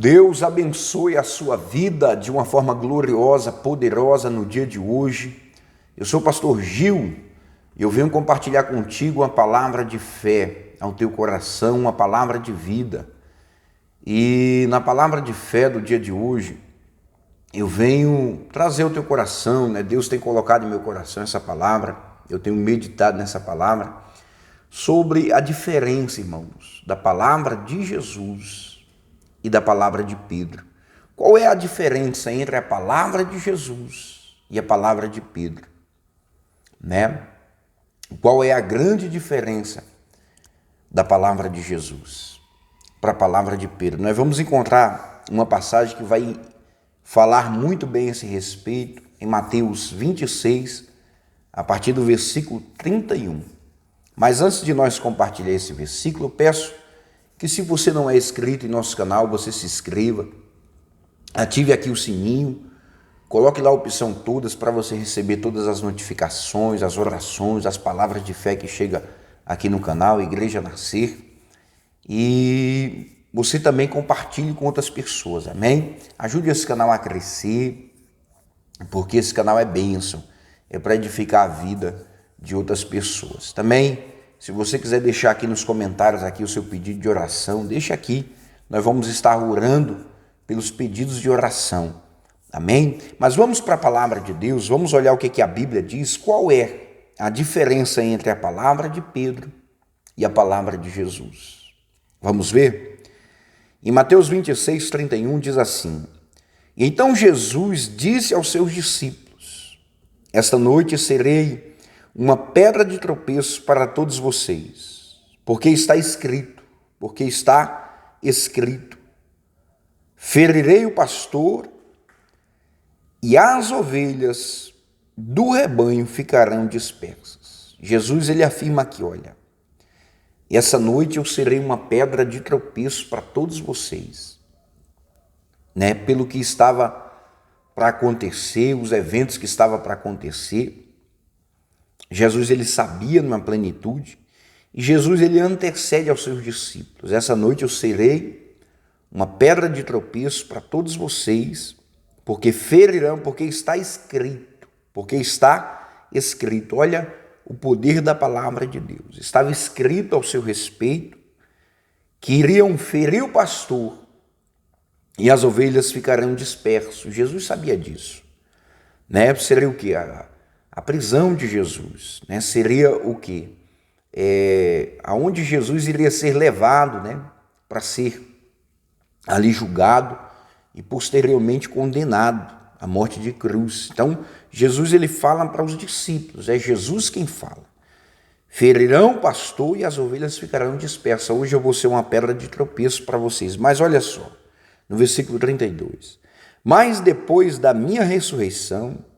Deus abençoe a sua vida de uma forma gloriosa, poderosa no dia de hoje. Eu sou o pastor Gil e eu venho compartilhar contigo uma palavra de fé ao teu coração, uma palavra de vida. E na palavra de fé do dia de hoje, eu venho trazer ao teu coração, né? Deus tem colocado em meu coração essa palavra, eu tenho meditado nessa palavra, sobre a diferença, irmãos, da palavra de Jesus e da palavra de Pedro. Qual é a diferença entre a palavra de Jesus e a palavra de Pedro? Né? Qual é a grande diferença da palavra de Jesus para a palavra de Pedro? Nós vamos encontrar uma passagem que vai falar muito bem a esse respeito em Mateus 26, a partir do versículo 31. Mas antes de nós compartilhar esse versículo, eu peço que, se você não é inscrito em nosso canal, você se inscreva, ative aqui o sininho, coloque lá a opção todas para você receber todas as notificações, as orações, as palavras de fé que chegam aqui no canal Igreja Nascer. E você também compartilhe com outras pessoas, amém? Ajude esse canal a crescer, porque esse canal é bênção, é para edificar a vida de outras pessoas. Também, se você quiser deixar aqui nos comentários aqui o seu pedido de oração, deixa aqui. Nós vamos estar orando pelos pedidos de oração. Amém? Mas vamos para a palavra de Deus, vamos olhar o que a Bíblia diz, qual é a diferença entre a palavra de Pedro e a palavra de Jesus. Vamos ver? Em Mateus 26, 31 diz assim: Então Jesus disse aos seus discípulos: Esta noite serei uma pedra de tropeço para todos vocês, porque está escrito, ferirei o pastor e as ovelhas do rebanho ficarão dispersas. Jesus, ele afirma aqui, olha, essa noite eu serei uma pedra de tropeço para todos vocês, né? Pelo que estava para acontecer, os eventos que estavam para acontecer, Jesus, ele sabia numa plenitude, e Jesus, ele antecede aos seus discípulos: essa noite eu serei uma pedra de tropeço para todos vocês, porque ferirão, porque está escrito, olha o poder da palavra de Deus, estava escrito ao seu respeito, que iriam ferir o pastor, e as ovelhas ficarão dispersas. Jesus sabia disso, né? Seria o quê? A prisão de Jesus, né? Seria o quê? Aonde Jesus iria ser levado, né? Para ser ali julgado e posteriormente condenado à morte de cruz. Então, Jesus, ele fala para os discípulos, é Jesus quem fala. Ferirão o pastor e as ovelhas ficarão dispersas. Hoje eu vou ser uma pedra de tropeço para vocês. Mas olha só, no versículo 32. Mas depois da minha ressurreição,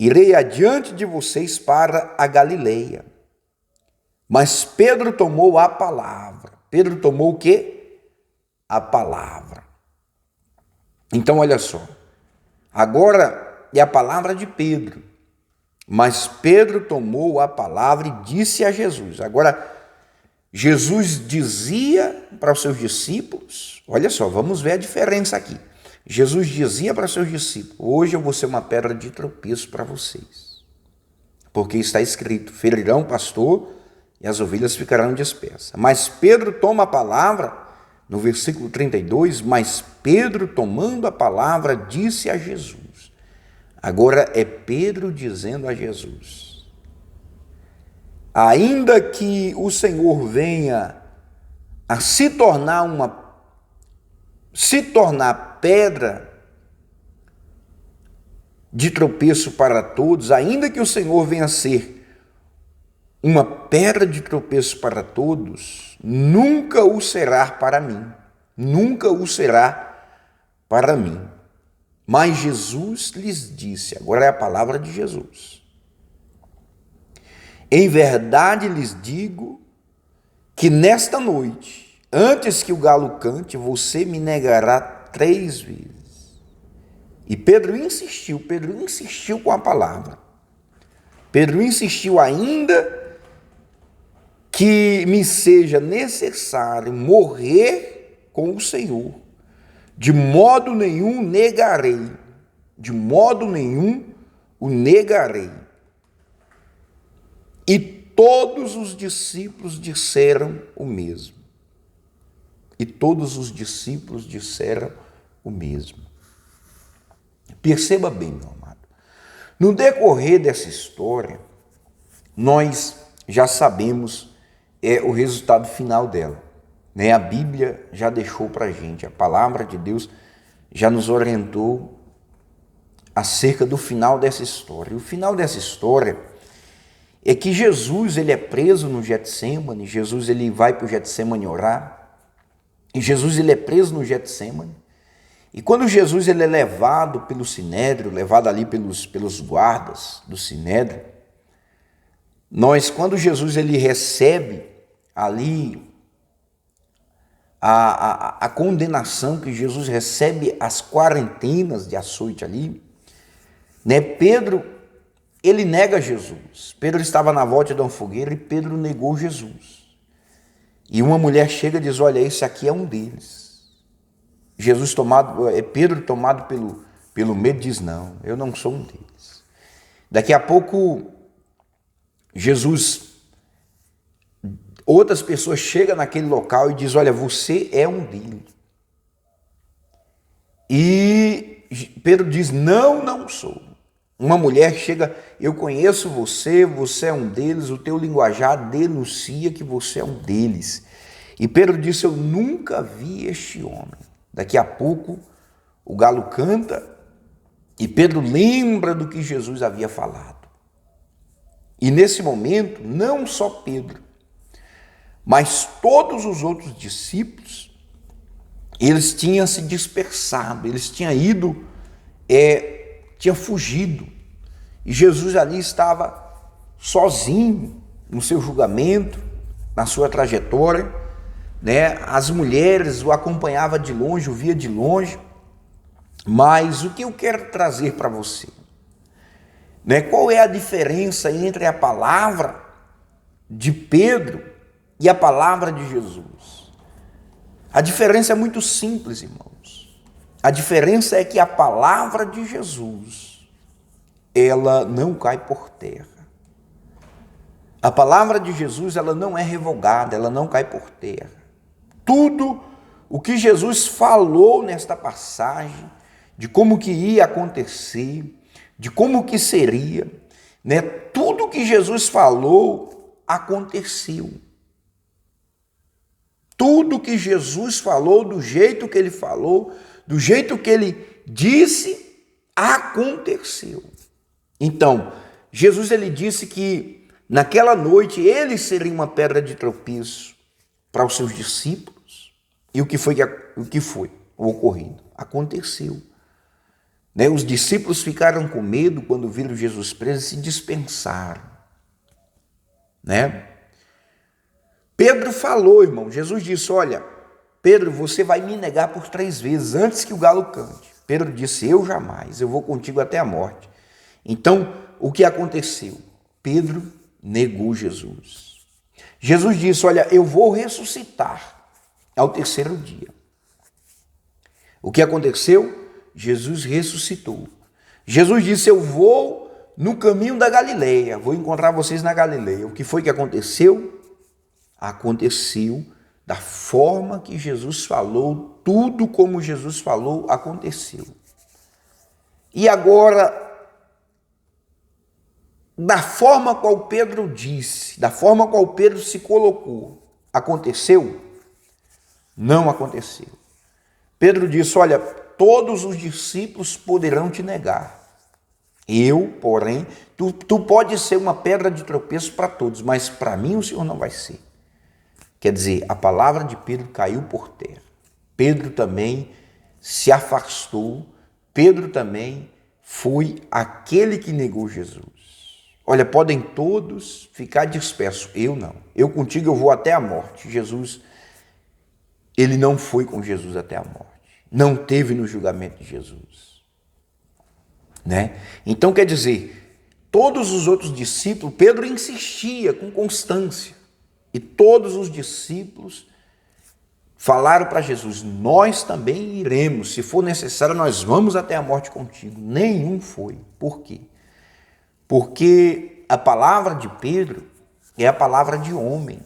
irei adiante de vocês para a Galileia. Mas Pedro tomou a palavra. Pedro tomou o quê? A palavra. Então, olha só. Agora é a palavra de Pedro. Mas Pedro tomou a palavra e disse a Jesus. Agora, Jesus dizia para os seus discípulos, olha só, vamos ver a diferença aqui. Jesus dizia para seus discípulos: hoje eu vou ser uma pedra de tropeço para vocês, porque está escrito, ferirão o pastor e as ovelhas ficarão dispersas. Mas Pedro toma a palavra, no versículo 32, mas Pedro, tomando a palavra, disse a Jesus. Agora é Pedro dizendo a Jesus: ainda que o Senhor venha a se tornar pedra de tropeço para todos, ainda que o Senhor venha a ser uma pedra de tropeço para todos, nunca o será para mim. Nunca o será para mim. Mas Jesus lhes disse, agora é a palavra de Jesus: em verdade lhes digo que nesta noite, antes que o galo cante, você me negará 3 vezes. E Pedro insistiu com a palavra. Pedro insistiu: ainda que me seja necessário morrer com o Senhor. De modo nenhum negarei. De modo nenhum o negarei. E todos os discípulos disseram o mesmo. E todos os discípulos disseram o mesmo. Perceba bem, meu amado. No decorrer dessa história, nós já sabemos o resultado final dela. Né? A Bíblia já deixou para a gente, a palavra de Deus já nos orientou acerca do final dessa história. E o final dessa história é que Jesus ele é preso no Getsêmani, Jesus ele vai para o Getsêmani orar, e Jesus ele é preso no Getsêmani, e quando Jesus ele é levado pelo Sinédrio, levado ali pelos guardas do Sinédrio, quando Jesus ele recebe ali a condenação que Jesus recebe, as quarentenas de açoite ali, né? Pedro, ele nega Jesus. Pedro estava na volta de uma fogueira e Pedro negou Jesus. E uma mulher chega e diz, olha, esse aqui é um deles. Pedro tomado pelo medo diz, não, eu não sou um deles. Daqui a pouco, outras pessoas chegam naquele local e dizem, olha, você é um deles. E Pedro diz, não sou. Uma mulher chega, eu conheço você, você é um deles, o teu linguajar denuncia que você é um deles. E Pedro disse, eu nunca vi este homem. Daqui a pouco o galo canta e Pedro lembra do que Jesus havia falado. E nesse momento, não só Pedro, mas todos os outros discípulos, eles tinham se dispersado, eles tinham ido, tinham fugido. E Jesus ali estava sozinho no seu julgamento, na sua trajetória, né? As mulheres o acompanhavam de longe, o via de longe. Mas o que eu quero trazer para você? Né? Qual é a diferença entre a palavra de Pedro e a palavra de Jesus? A diferença é muito simples, irmãos. A diferença é que a palavra de Jesus, ela não cai por terra. A palavra de Jesus, ela não é revogada, ela não cai por terra. Tudo o que Jesus falou nesta passagem, de como que ia acontecer, de como que seria, né? Tudo que Jesus falou aconteceu. Tudo que Jesus falou, do jeito que ele falou, do jeito que ele disse, aconteceu. Então, Jesus ele disse que naquela noite ele seria uma pedra de tropeço para os seus discípulos. E o que foi o ocorrido? Aconteceu. Né? Os discípulos ficaram com medo quando viram Jesus preso e se dispensaram. Né? Pedro falou, irmão. Jesus disse, olha, Pedro, você vai me negar por 3 vezes antes que o galo cante. Pedro disse, eu jamais, eu vou contigo até a morte. Então, o que aconteceu? Pedro negou Jesus. Jesus disse, olha, eu vou ressuscitar ao 3º dia. O que aconteceu? Jesus ressuscitou. Jesus disse, eu vou no caminho da Galileia, vou encontrar vocês na Galileia. O que foi que aconteceu? Aconteceu da forma que Jesus falou, tudo como Jesus falou aconteceu. E agora, da forma qual Pedro disse, da forma qual Pedro se colocou, aconteceu? Não aconteceu. Pedro disse, olha, todos os discípulos poderão te negar. Eu, porém, tu pode ser uma pedra de tropeço para todos, mas para mim o Senhor não vai ser. Quer dizer, a palavra de Pedro caiu por terra. Pedro também se afastou. Pedro também foi aquele que negou Jesus. Olha, podem todos ficar dispersos. Eu não. Eu contigo eu vou até a morte. Jesus, ele não foi com Jesus até a morte. Não teve no julgamento de Jesus. Né? Então, quer dizer, todos os outros discípulos, Pedro insistia com constância. E todos os discípulos falaram para Jesus: nós também iremos, se for necessário, nós vamos até a morte contigo. Nenhum foi. Por quê? Porque a palavra de Pedro é a palavra de homem,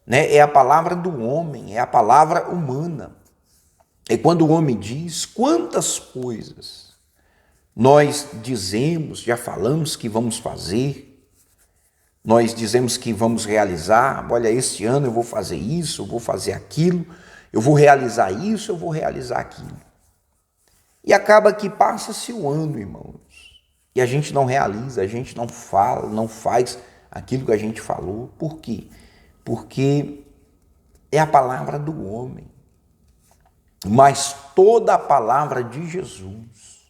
né? É a palavra do homem, é a palavra humana. É quando o homem diz: quantas coisas nós dizemos, já falamos que vamos fazer, nós dizemos que vamos realizar. Olha, este ano eu vou fazer isso, eu vou fazer aquilo, eu vou realizar isso, eu vou realizar aquilo. E acaba que passa-se o ano, irmãos, e a gente não realiza, a gente não fala, não faz aquilo que a gente falou. Por quê? Porque é a palavra do homem. Mas toda a palavra de Jesus,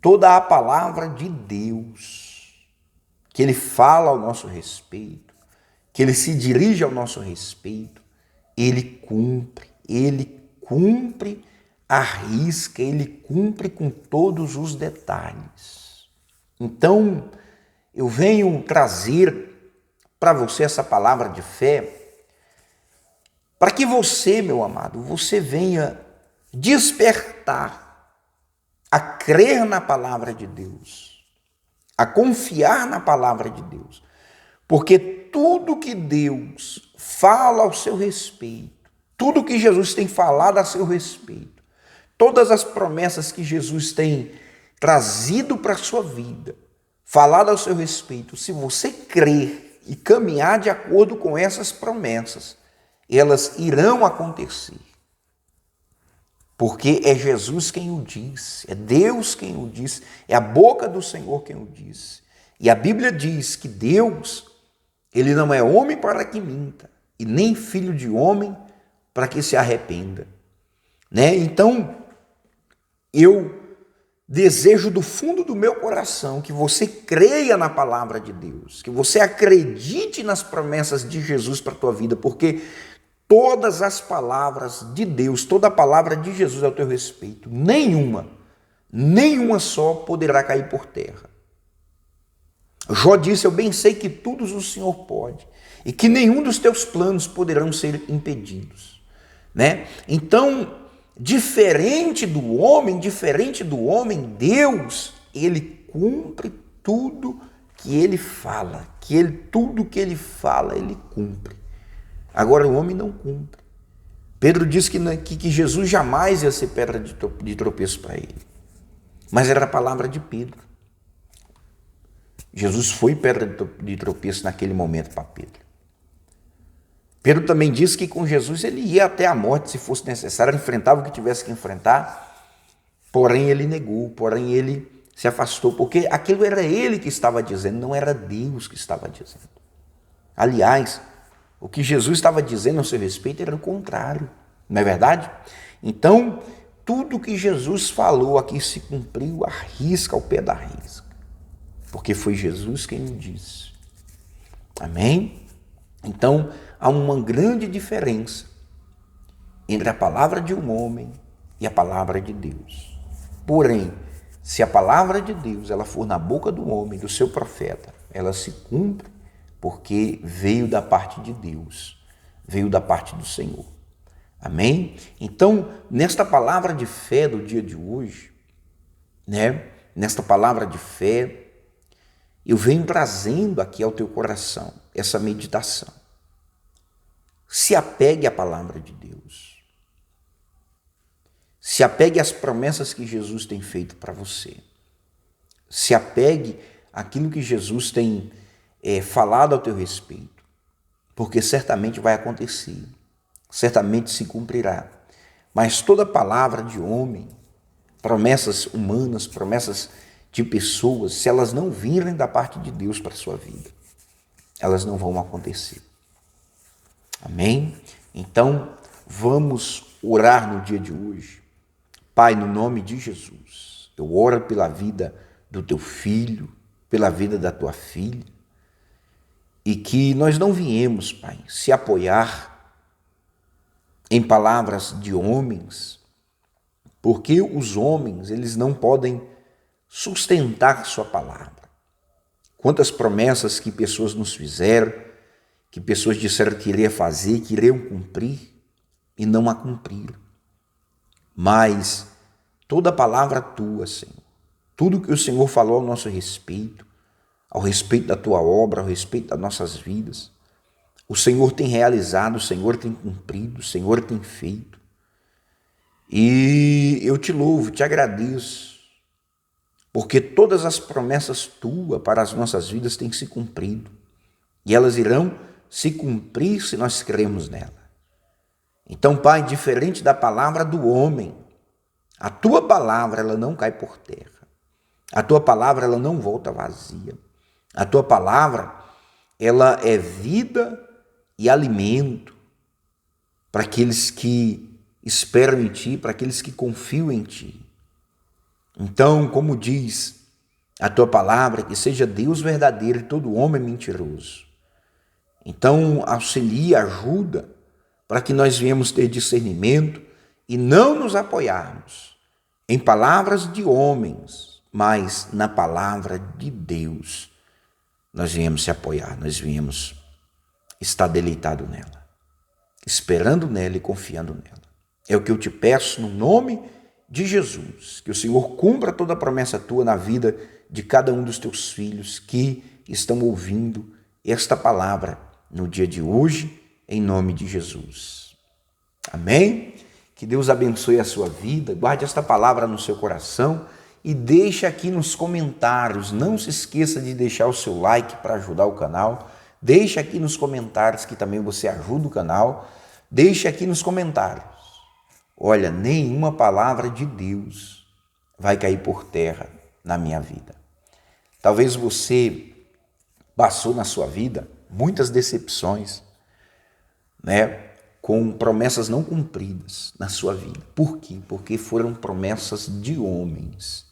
toda a palavra de Deus, que Ele fala ao nosso respeito, que Ele se dirige ao nosso respeito, Ele cumpre à risca, Ele cumpre com todos os detalhes. Então, eu venho trazer para você essa palavra de fé, para que você, meu amado, você venha despertar a crer na palavra de Deus, a confiar na palavra de Deus, porque tudo que Deus fala ao seu respeito, tudo que Jesus tem falado a seu respeito, todas as promessas que Jesus tem trazido para a sua vida, falado ao seu respeito, se você crer e caminhar de acordo com essas promessas, elas irão acontecer. Porque é Jesus quem o diz, é Deus quem o diz, é a boca do Senhor quem o diz. E a Bíblia diz que Deus, Ele não é homem para que minta, e nem filho de homem para que se arrependa. Né? Então, eu desejo do fundo do meu coração que você creia na palavra de Deus, que você acredite nas promessas de Jesus para a tua vida, porque todas as palavras de Deus, toda a palavra de Jesus ao teu respeito, nenhuma só poderá cair por terra. Jó disse: eu bem sei que tudo o Senhor pode, e que nenhum dos teus planos poderão ser impedidos. Né? Então, diferente do homem, Deus, Ele cumpre tudo que Ele fala, tudo que Ele fala, Ele cumpre. Agora o homem não cumpre. Pedro disse que Jesus jamais ia ser pedra de tropeço para ele. Mas era a palavra de Pedro. Jesus foi pedra de tropeço naquele momento para Pedro. Pedro também disse que com Jesus ele ia até a morte, se fosse necessário, enfrentava o que tivesse que enfrentar. Porém ele negou, porém ele se afastou, porque aquilo era ele que estava dizendo, não era Deus que estava dizendo. Aliás, o que Jesus estava dizendo a seu respeito era o contrário, não é verdade? Então, tudo que Jesus falou aqui se cumpriu à risca, ao pé da risca, porque foi Jesus quem o disse. Amém? Então, há uma grande diferença entre a palavra de um homem e a palavra de Deus. Porém, se a palavra de Deus ela for na boca do homem, do seu profeta, ela se cumpre, porque veio da parte de Deus, veio da parte do Senhor. Amém? Então, nesta palavra de fé do dia de hoje, né? Nesta palavra de fé, eu venho trazendo aqui ao teu coração essa meditação. Se apegue à palavra de Deus. Se apegue às promessas que Jesus tem feito para você. Se apegue àquilo que Jesus tem falado ao teu respeito, porque certamente vai acontecer, certamente se cumprirá. Mas toda palavra de homem, promessas humanas, promessas de pessoas, se elas não virem da parte de Deus para a sua vida, elas não vão acontecer. Amém? Então, vamos orar no dia de hoje. Pai, no nome de Jesus, eu oro pela vida do teu filho, pela vida da tua filha, e que nós não viemos, Pai, se apoiar em palavras de homens, porque os homens, eles não podem sustentar sua palavra. Quantas promessas que pessoas nos fizeram, que pessoas disseram que iriam fazer, que iriam cumprir, e não a cumprir. Mas toda palavra tua, Senhor, tudo que o Senhor falou ao nosso respeito, ao respeito da tua obra, ao respeito das nossas vidas, o Senhor tem realizado, o Senhor tem cumprido, o Senhor tem feito. E eu te louvo, te agradeço, porque todas as promessas tuas para as nossas vidas têm se cumprido. E elas irão se cumprir se nós cremos nela. Então, Pai, diferente da palavra do homem, a tua palavra ela não cai por terra. A tua palavra ela não volta vazia. A tua palavra ela é vida e alimento para aqueles que esperam em ti, para aqueles que confiam em ti. Então, como diz a tua palavra, que seja Deus verdadeiro e todo homem mentiroso. Então, auxilia, ajuda, para que nós venhamos ter discernimento e não nos apoiarmos em palavras de homens, mas na palavra de Deus. Nós viemos se apoiar, nós viemos estar deleitado nela, esperando nela e confiando nela. É o que eu te peço no nome de Jesus, que o Senhor cumpra toda a promessa tua na vida de cada um dos teus filhos que estão ouvindo esta palavra no dia de hoje, em nome de Jesus. Amém? Que Deus abençoe a sua vida, guarde esta palavra no seu coração e deixe aqui nos comentários. Não se esqueça de deixar o seu like para ajudar o canal. Deixe aqui nos comentários que também você ajuda o canal. Deixe aqui nos comentários. Olha, nenhuma palavra de Deus vai cair por terra na minha vida. Talvez você passou na sua vida muitas decepções, com promessas não cumpridas na sua vida. Por quê? Porque foram promessas de homens.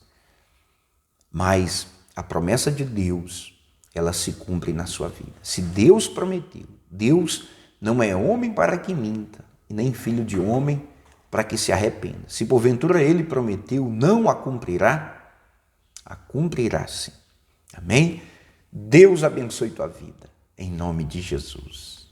Mas a promessa de Deus, ela se cumpre na sua vida. Se Deus prometeu, Deus não é homem para que minta, e nem filho de homem para que se arrependa. Se porventura ele prometeu, não a cumprirá sim. Amém? Deus abençoe tua vida, em nome de Jesus.